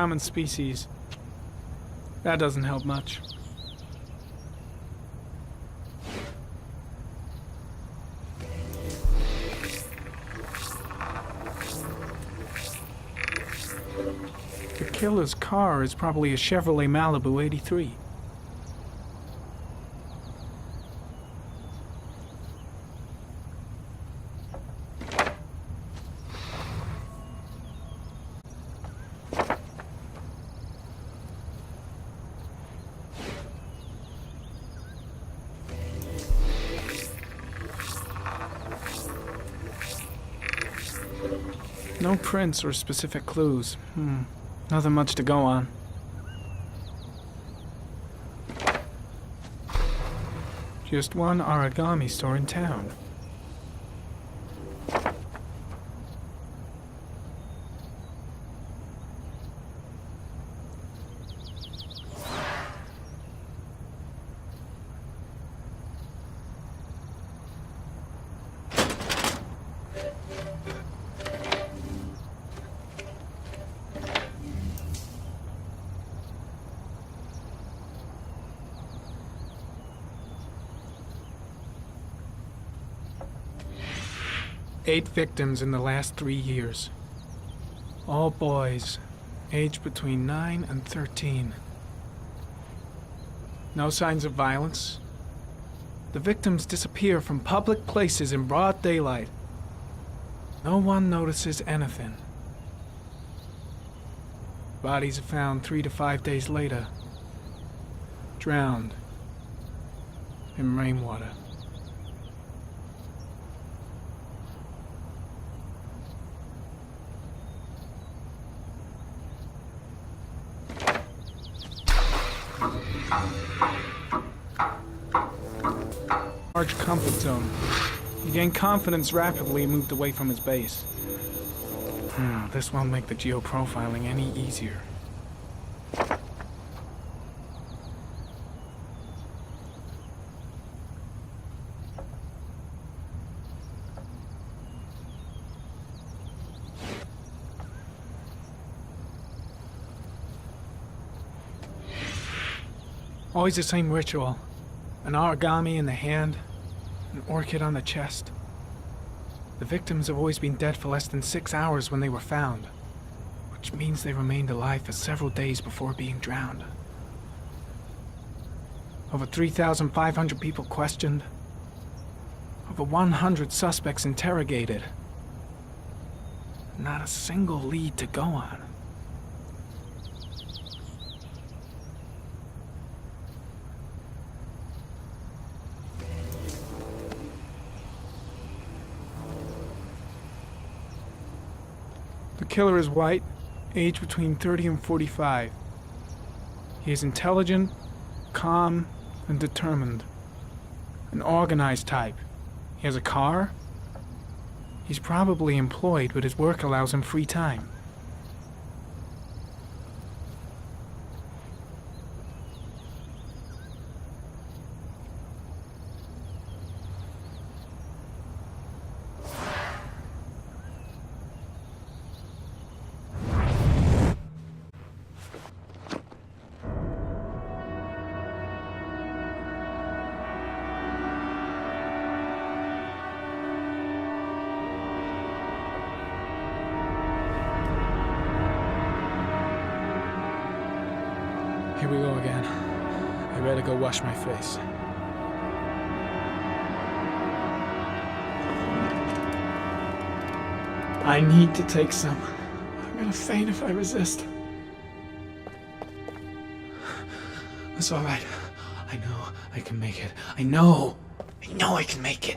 common species. That doesn't help much. The killer's car is probably a Chevrolet Malibu 83. No prints or specific clues. Nothing much to go on. Just one origami store in town. Eight victims in the last 3 years. All boys, aged between 9 and 13. No signs of violence. The victims disappear from public places in broad daylight. No one notices anything. Bodies are found 3 to 5 days later, drowned in rainwater. Large comfort zone. He gained confidence rapidly and moved away from his base. This won't make the geoprofiling any easier. Always the same ritual. An origami in the hand, an orchid on the chest. The victims have always been dead for less than 6 hours when they were found, which means they remained alive for several days before being drowned. Over 3,500 people questioned. Over 100 suspects interrogated. Not a single lead to go on. The killer is white, aged between 30 and 45. He is intelligent, calm, and determined. An organized type. He has a car. He's probably employed, but his work allows him free time. Here we go again. I better go wash my face. I need to take some. I'm gonna faint if I resist. It's all right. I know I can make it. I know I can make it.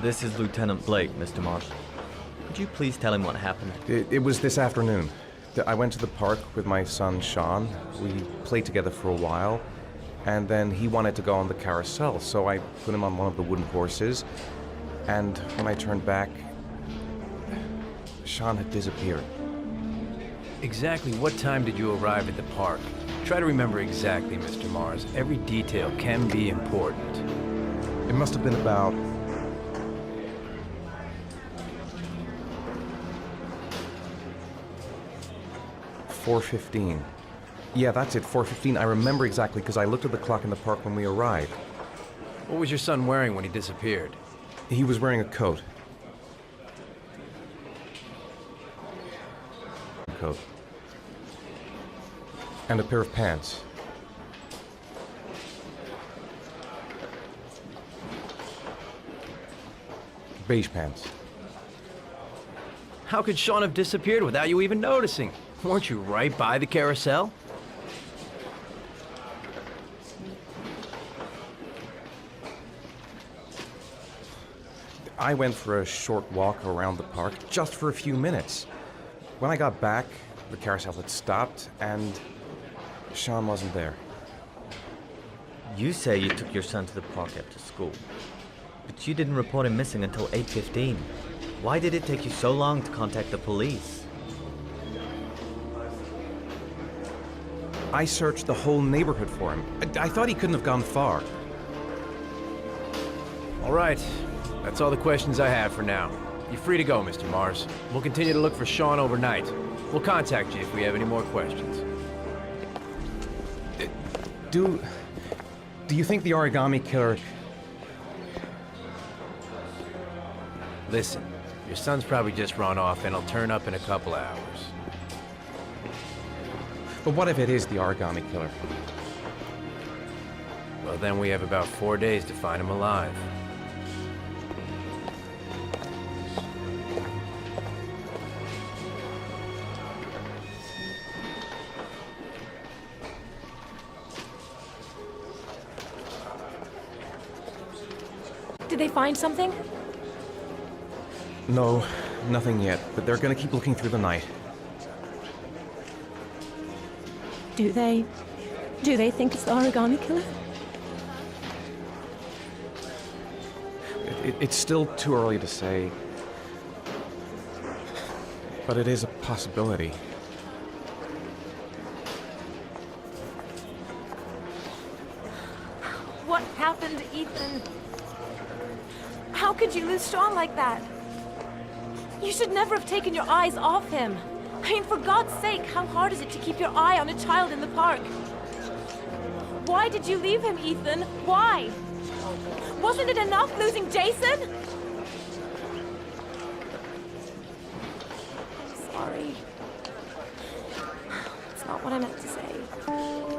This is Lieutenant Blake, Mr. Marsh. Could you please tell him what happened? It was this afternoon. I went to the park with my son, Sean. We played together for a while, and then he wanted to go on the carousel, so I put him on one of the wooden horses, and when I turned back, Sean had disappeared. Exactly what time did you arrive at the park? Try to remember exactly, Mr. Mars. Every detail can be important. It must have been about 4:15. Yeah, that's it, 4:15. I remember exactly because I looked at the clock in the park when we arrived. What was your son wearing when he disappeared? He was wearing a coat. And a pair of pants. Beige pants. How could Sean have disappeared without you even noticing? Weren't you right by the carousel? I went for a short walk around the park, just for a few minutes. When I got back, the carousel had stopped, and Sean wasn't there. You say you took your son to the park after school, but you didn't report him missing until 8:15. Why did it take you so long to contact the police? I searched the whole neighborhood for him. I thought he couldn't have gone far. All right. That's all the questions I have for now. You're free to go, Mr. Mars. We'll continue to look for Sean overnight. We'll contact you if we have any more questions. Do you think the origami killer... Listen, your son's probably just run off and he'll turn up in a couple hours. But what if it is the origami killer? Well, then we have about 4 days to find him alive. Did they find something? No, nothing yet, but they're gonna keep looking through the night. Do they think it's the origami killer? It's still too early to say, but it is a possibility. What happened, Ethan? How could you lose Sean like that? You should never have taken your eyes off him. I mean, for God's sake, how hard is it to keep your eye on a child in the park? Why did you leave him, Ethan? Why? Wasn't it enough losing Jason? I'm sorry. It's not what I meant to say.